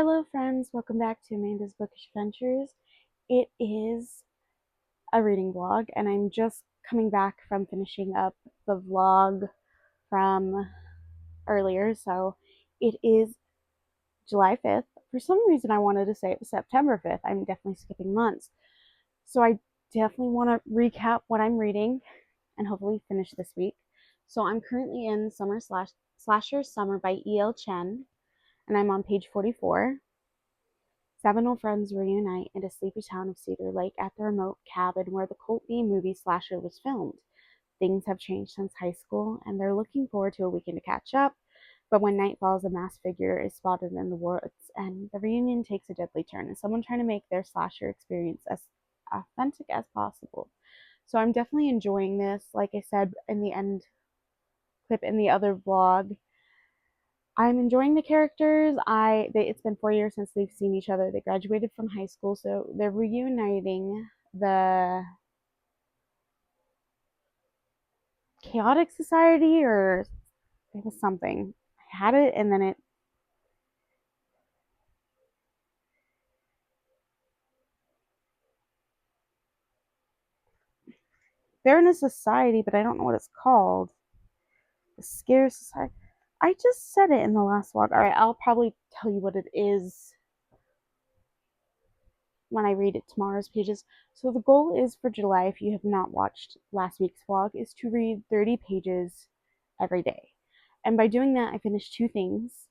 Hello, friends. Welcome back to Amanda's Bookish Adventures. It is a reading vlog, and I'm just coming back from finishing up the vlog from earlier. So it is July 5th. For some reason, I wanted to say it was September 5th. I'm definitely skipping months. So I definitely want to recap what I'm reading and hopefully finish this week. So I'm currently in Slasher Summer by E.L. Chen, and I'm on page 44. Seven old friends reunite in a sleepy town of Cedar Lake at the remote cabin where the cult B movie Slasher was filmed. Things have changed since high school, and they're looking forward to a weekend to catch up. But when night falls, a masked figure is spotted in the woods, and the reunion takes a deadly turn as someone trying to make their slasher experience as authentic as possible. So I'm definitely enjoying this. Like I said in the end clip in the other vlog, I'm enjoying the characters. It's been 4 years since they've seen each other. They graduated from high school, so they're reuniting the Chaotic Society, or it was something. I had it and then they're in a society, but I don't know what it's called. The Scare Society. I just said it in the last vlog. All right, I'll probably tell you what it is when I read it tomorrow's pages. So the goal is for July, if you have not watched last week's vlog, is to read 30 pages every day. And by doing that, I finished two things.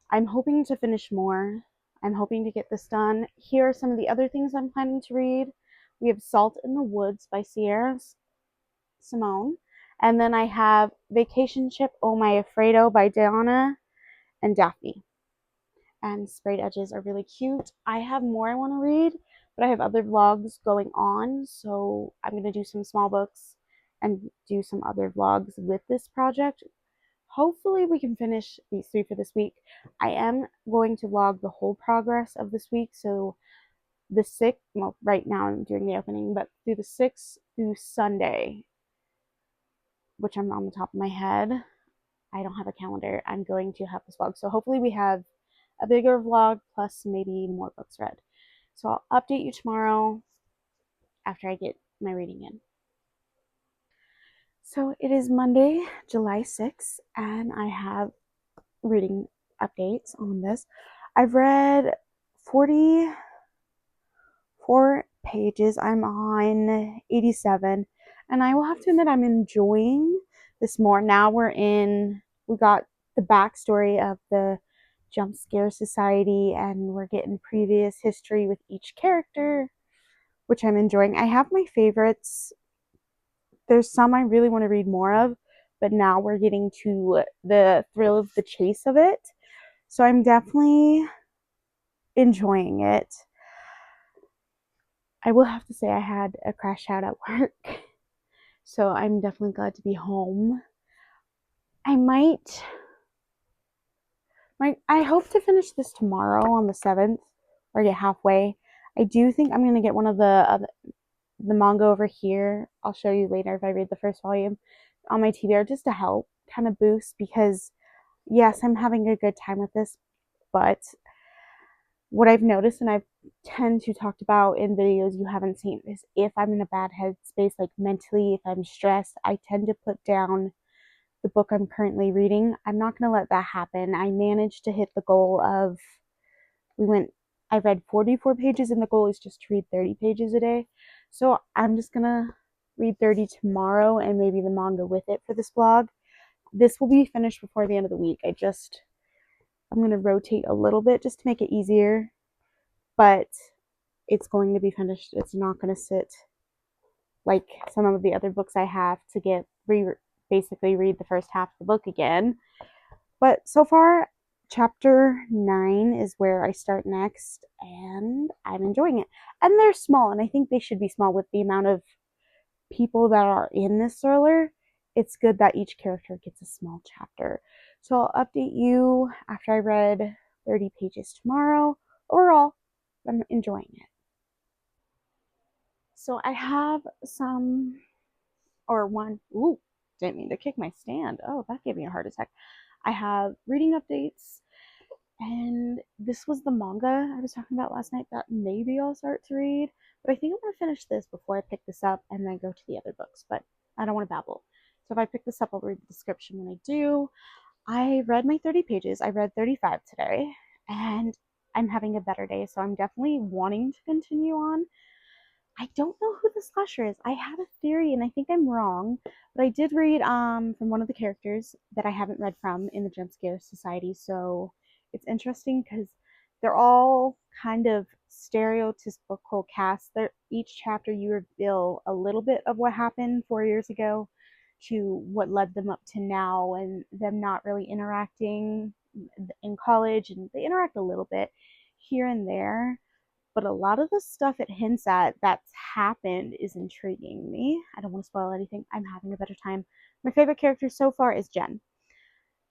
I'm hoping to finish more. I'm hoping to get this done. Here are some of the other things I'm planning to read. We have Salt in the Woods by Sierra Simone. And then I have Vacation Ship Oh My Alfredo by Diana and Daphne. And Sprayed Edges are really cute. I have more I want to read, but I have other vlogs going on, so I'm going to do some small books and do some other vlogs with this project. Hopefully we can finish these three for this week. I am going to vlog the whole progress of this week, so the 6th, well, right now I'm doing the opening, but through the 6th through Sunday, which I'm on the top of my head, I don't have a calendar, I'm going to have this vlog. So hopefully we have a bigger vlog plus maybe more books read. So I'll update you tomorrow after I get my reading in. So it is Monday, July 6th, and I have reading updates on this. I've read 44 pages. I'm on 87, and I will have to admit I'm enjoying this more. Now we got the backstory of the Jump Scare Society, and we're getting previous history with each character, which I'm enjoying. I have my favorites. There's some I really want to read more of, but now we're getting to the thrill of the chase of it. So I'm definitely enjoying it. I will have to say I had a crash out at work, so I'm definitely glad to be home. I hope to finish this tomorrow on the 7th, or get halfway. I do think I'm going to get one of the manga over here. I'll show you later if I read the first volume on my TBR, just to help kind of boost, because yes, I'm having a good time with this, but what I've noticed, and I've tend to talked about in videos you haven't seen, is if I'm in a bad headspace, like mentally, if I'm stressed, I tend to put down the book I'm currently reading. I'm not going to let that happen. I managed to hit the goal of, I read 44 pages, and the goal is just to read 30 pages a day. So I'm just going to read 30 tomorrow and maybe the manga with it for this vlog. This will be finished before the end of the week. I'm going to rotate a little bit just to make it easier, but it's going to be finished. It's not going to sit like some of the other books I have to basically read the first half of the book again. But so far, chapter 9 is where I start next, and I'm enjoying it. And they're small, and I think they should be small with the amount of people that are in this thriller. It's good that each character gets a small chapter. So I'll update you after I read 30 pages tomorrow. Overall, I'm enjoying it. So I have ooh, didn't mean to kick my stand. Oh, that gave me a heart attack. I have reading updates And this was the manga I was talking about last night that maybe I'll start to read. But I think I'm going to finish this before I pick this up and then go to the other books. But I don't want to babble. So if I pick this up, I'll read the description when I do. I read my 30 pages. I read 35 today. And I'm having a better day. So I'm definitely wanting to continue on. I don't know who the slasher is. I have a theory and I think I'm wrong, but I did read from one of the characters that I haven't read from in the Jump Scare Society, so it's interesting because they're all kind of stereotypical casts. They're, each chapter you reveal a little bit of what happened 4 years ago to what led them up to now and them not really interacting in college, and they interact a little bit here and there, but a lot of the stuff it hints at that's happened is intriguing me. I don't want to spoil anything. I'm having a better time. My favorite character so far is Jen.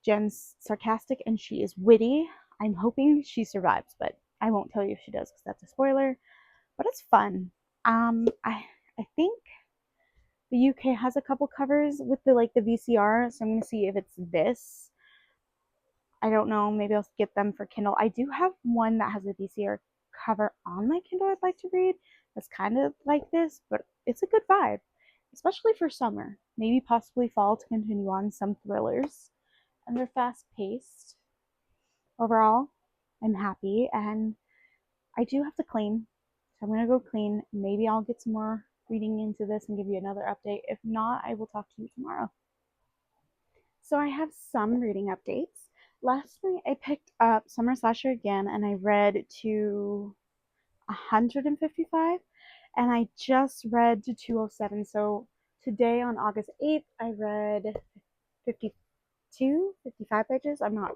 Jen's sarcastic and she is witty. I'm hoping she survives, but I won't tell you if she does because that's a spoiler. But it's fun. I think the UK has a couple covers with the VCR, so I'm gonna see if it's this. I don't know. Maybe I'll get them for Kindle. I do have one that has a VCR cover on my Kindle I'd like to read. That's kind of like this, but it's a good vibe, especially for summer. Maybe possibly fall to continue on some thrillers. And they're fast paced. Overall, I'm happy and I do have to clean. So I'm going to go clean. Maybe I'll get some more reading into this and give you another update. If not, I will talk to you tomorrow. So I have some reading updates. Last night I picked up Summer Slasher again and I read to 155 and I just read to 207. So today on August 8th, I read 52, 55 pages. I'm not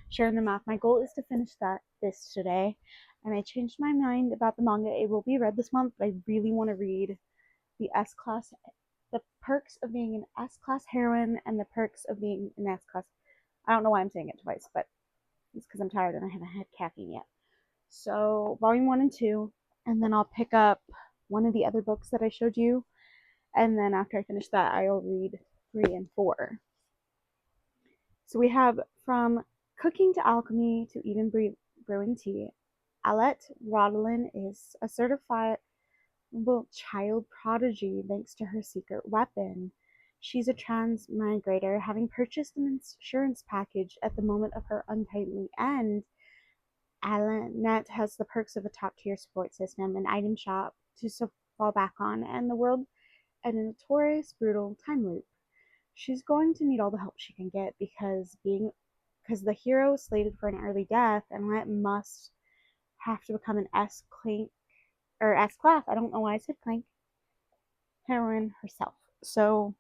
sure in the math. My goal is to finish this today. And I changed my mind about the manga. It will be read this month, but I really want to read the S class, the perks of being an S class heroine and the perks of being an S class. I don't know why I'm saying it twice, but it's because I'm tired and I haven't had caffeine yet. So volume 1 and 2, and then I'll pick up one of the other books that I showed you, and then after I finish that, I'll read 3 and 4. So we have from cooking to alchemy to even brewing tea. Alette Rodlin is a certified child prodigy thanks to her secret weapon. She's a transmigrator, having purchased an insurance package at the moment of her untimely end. Alanette has the perks of a top-tier support system, an item shop to fall back on, and the world at a notorious brutal time loop. She's going to need all the help she can get because the hero is slated for an early death, and Alanette must have to become an S clank or S class. I don't know why I said clank. Heroine herself. So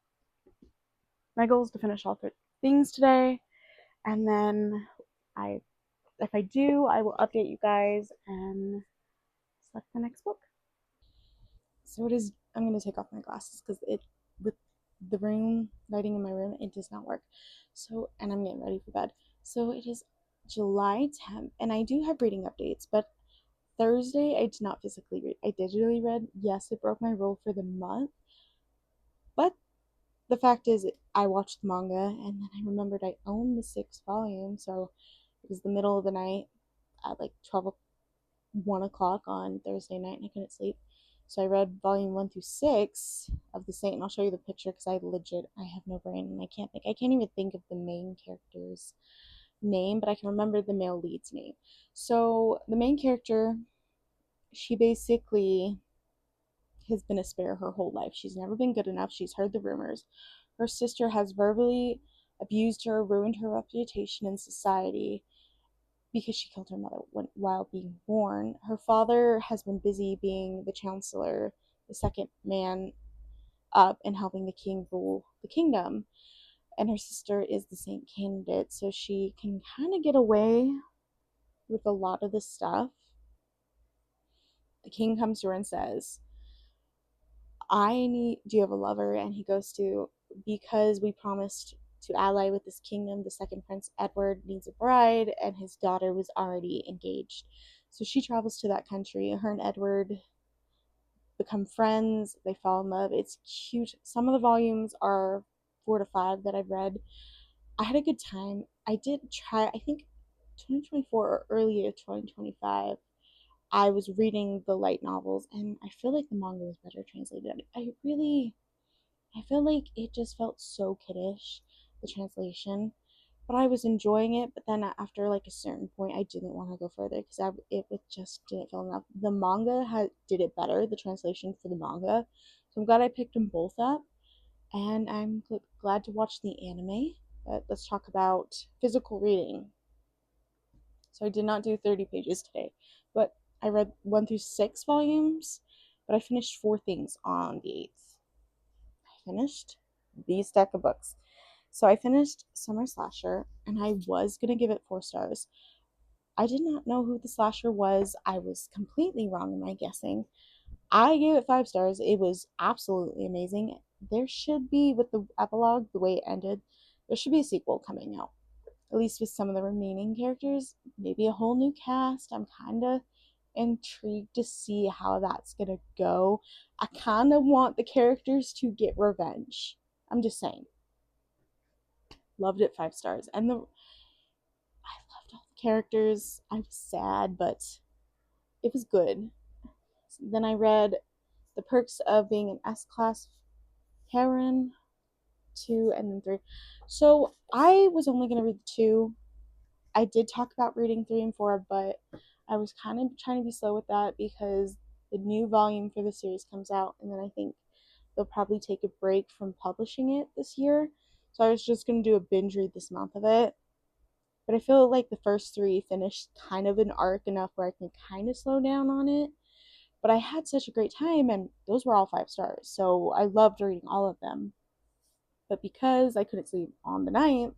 my goal is to finish all 3 things today, and then if I do, I will update you guys and select the next book. So it is. I'm gonna take off my glasses because it with the room lighting in my room it does not work. So and I'm getting ready for bed. So it is July 10th, and I do have reading updates, but Thursday I did not physically read. I digitally read. Yes, it broke my rule for the month, but the fact is I watched the manga and then I remembered I owned the 6th volume, so it was the middle of the night at like 1 o'clock on Thursday night and I couldn't sleep. So I read volume 1 through 6 of the Saint, and I'll show you the picture because I have no brain and I can't even think of the main character's name, but I can remember the male lead's name. So the main character, she basically has been a spare her whole life. She's never been good enough. She's heard the rumors. Her sister has verbally abused her, ruined her reputation in society because she killed her mother while being born. Her father has been busy being the chancellor, the second man up, and helping the king rule the kingdom. And her sister is the saint candidate, so she can kind of get away with a lot of this stuff. The king comes to her and says, do you have a lover? And he goes to, because we promised to ally with this kingdom, the second Prince Edward needs a bride, and his daughter was already engaged. So she travels to that country. Her and Edward become friends. They fall in love. It's cute. Some of the volumes are 4 to 5 that I've read. I had a good time. I did try, I think 2024 or earlier 2025, I was reading the light novels, and I feel like the manga was better translated. I feel like it just felt so kiddish, the translation, but I was enjoying it. But then after like a certain point, I didn't want to go further because it just didn't feel enough. The manga did it better, the translation for the manga, so I'm glad I picked them both up, and I'm glad to watch the anime. But let's talk about physical reading. So I did not do 30 pages today, but I read 1 through 6 volumes, but I finished 4 things on the 8th. I finished these deck of books. So I finished Summer Slasher, and I was going to give it 4 stars. I did not know who the slasher was. I was completely wrong in my guessing. I gave it 5 stars. It was absolutely amazing. There should be, with the epilogue, the way it ended, there should be a sequel coming out. At least with some of the remaining characters, maybe a whole new cast. I'm kind of intrigued to see how that's going to go. I kind of want the characters to get revenge. I'm just saying. Loved it, 5 stars. And I loved all the characters. I was sad, but it was good. Then I read The Perks of Being an S-Class Heron 2 and then 3. So I was only going to read 2. I did talk about reading 3 and 4, but I was kind of trying to be slow with that because the new volume for the series comes out, and then I think they'll probably take a break from publishing it this year. So I was just going to do a binge read this month of it. But I feel like the first 3 finished kind of an arc enough where I can kind of slow down on it. But I had such a great time, and those were all 5 stars. So I loved reading all of them. But because I couldn't sleep on the 9th,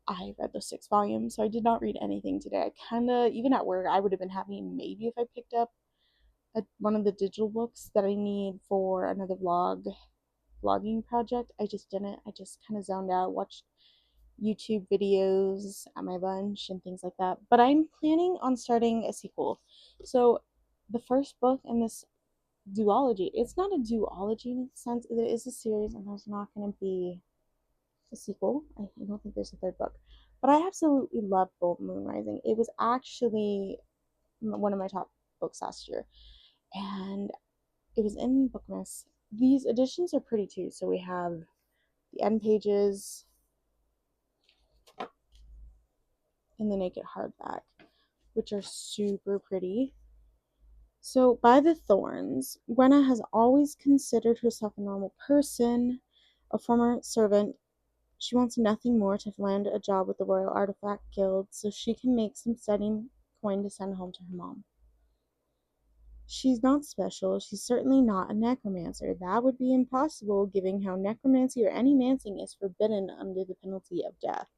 I read those 6 volumes, so I did not read anything today. I kind of, even at work, I would have been happy maybe if I picked up one of the digital books that I need for another vlogging project. I just didn't. I just kind of zoned out, watched YouTube videos at my lunch and things like that. But I'm planning on starting a sequel. So the first book in this duology, it's not a duology in a sense, it is a series, and there's not going to be a sequel. I don't think there's a third book. But I absolutely loved Golden Moon Rising. It was actually one of my top books last year. And it was in Bookmas. These editions are pretty too. So we have the end pages in the naked hardback, which are super pretty. So, by the Thorns, Gwenna has always considered herself a normal person, a former servant. She wants nothing more to land a job with the Royal Artifact Guild so she can make some steady coin to send home to her mom. She's not special. She's certainly not a necromancer. That would be impossible, given how necromancy or any mancing is forbidden under the penalty of death.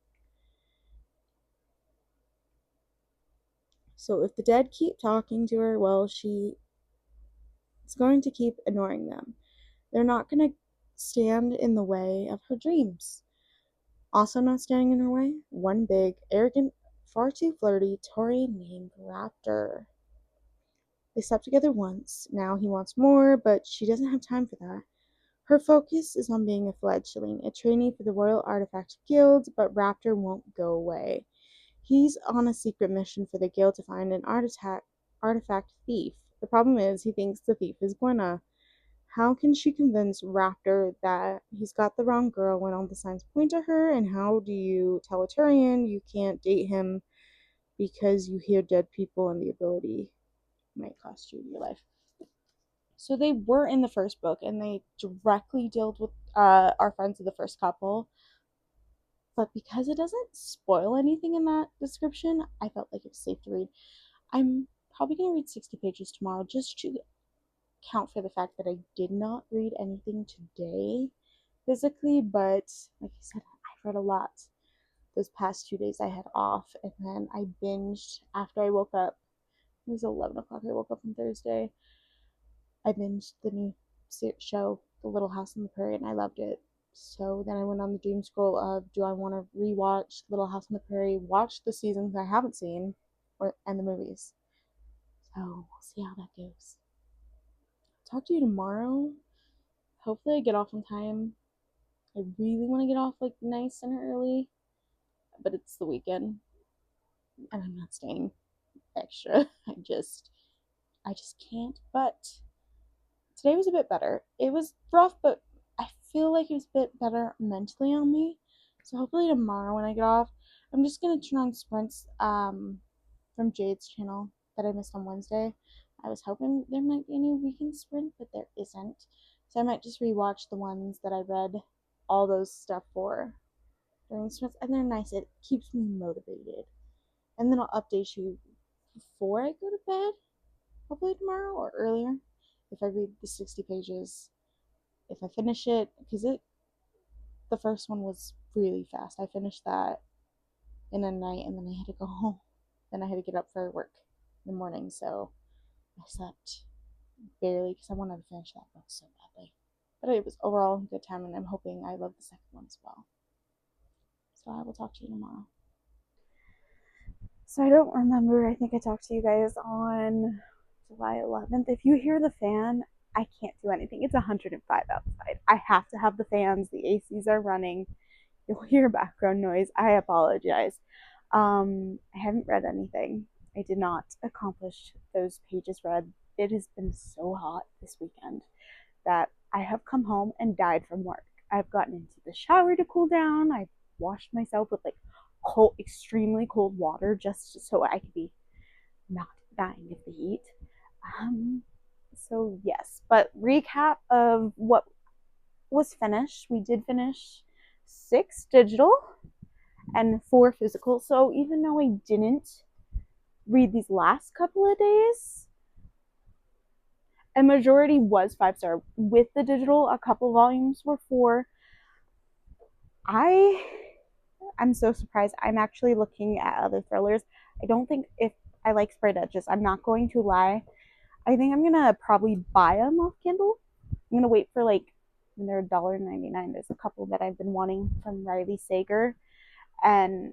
So if the dead keep talking to her, well, she is going to keep ignoring them. They're not going to stand in the way of her dreams. Also not standing in her way, one big, arrogant, far too flirty Tory named Raptor. They slept together once. Now he wants more, but she doesn't have time for that. Her focus is on being a fledgling, a trainee for the Royal Artifact Guild, but Raptor won't go away. He's on a secret mission for the guild to find an artifact thief. The problem is, he thinks the thief is Gwenna. How can she convince Raptor that he's got the wrong girl when all the signs point to her? And how do you tell a Turian you can't date him because you hear dead people and the ability might cost you your life? So they were in the first book, and they directly dealt with our friends of the first couple. But because it doesn't spoil anything in that description, I felt like it was safe to read. I'm probably going to read 60 pages tomorrow just to count for the fact that I did not read anything today physically, but like I said, I've read a lot those past 2 days I had off, and then I binged after I woke up. It was 11 o'clock. I woke up on Thursday. I binged the new show, The Little House on the Prairie, and I loved it. So then I went on the doom scroll of, do I want to rewatch Little House on the Prairie, watch the seasons I haven't seen, and the movies. So we'll see how that goes. Talk to you tomorrow. Hopefully I get off on time. I really want to get off like nice and early, but it's the weekend. and I'm not staying extra. I just can't. But today was a bit better. It was rough, but I feel like it was a bit better mentally on me. So hopefully tomorrow when I get off, I'm just gonna turn on sprints from Jade's channel that I missed on Wednesday. I was hoping there might be a new weekend sprint, but there isn't. So I might just rewatch the ones that I read all those stuff for during the sprints, and they're nice. It keeps me motivated. And then I'll update you before I go to bed, hopefully tomorrow or earlier, if I read the 60 pages. If I finish it, because the first one was really fast. I finished that in a night, and then I had to go home. Then I had to get up for work in the morning, so I slept barely because I wanted to finish that book so badly. But it was overall a good time, and I'm hoping I love the second one as well. So I will talk to you tomorrow. So I don't remember. I think I talked to you guys on July 11th. If you hear the fan, I can't do anything. It's 105 outside. I have to have the fans. The ACs are running. You'll hear background noise. I apologize. I haven't read anything. I did not accomplish those pages read. It has been so hot this weekend that I have come home and died from work. I've gotten into the shower to cool down. I've washed myself with like cold, extremely cold water just so I could be not dying of the heat. So yes, but recap of what was finished. We did finish 6 digital and 4 physical. So even though I didn't read these last couple of days, a majority was 5-star. With the digital, a couple volumes were 4. I'm so surprised. I'm actually looking at other thrillers. I don't think if I like Sprayed Edges, I'm not going to lie. I think I'm gonna probably buy them off Kindle. I'm gonna wait for like when they're $1.99. There's a couple that I've been wanting from Riley Sager, and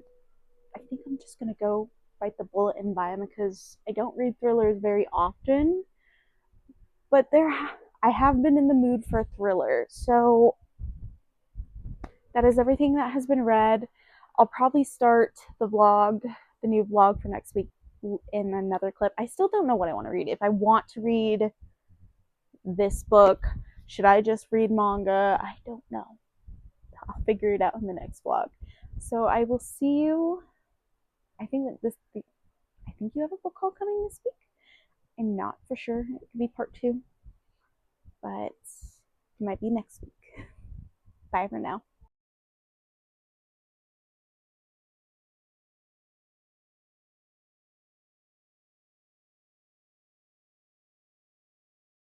I think I'm just gonna go bite the bullet and buy them because I don't read thrillers very often. But I have been in the mood for a thriller, so that is everything that has been read. I'll probably start the new vlog for next week in another clip. I still don't know what I want to read. If I want to read this book, should I just read manga? I don't know. I'll figure it out in the next vlog. So I will see you. I think you have a book call coming this week. I'm not for sure. It could be part 2, but it might be next week. Bye for now.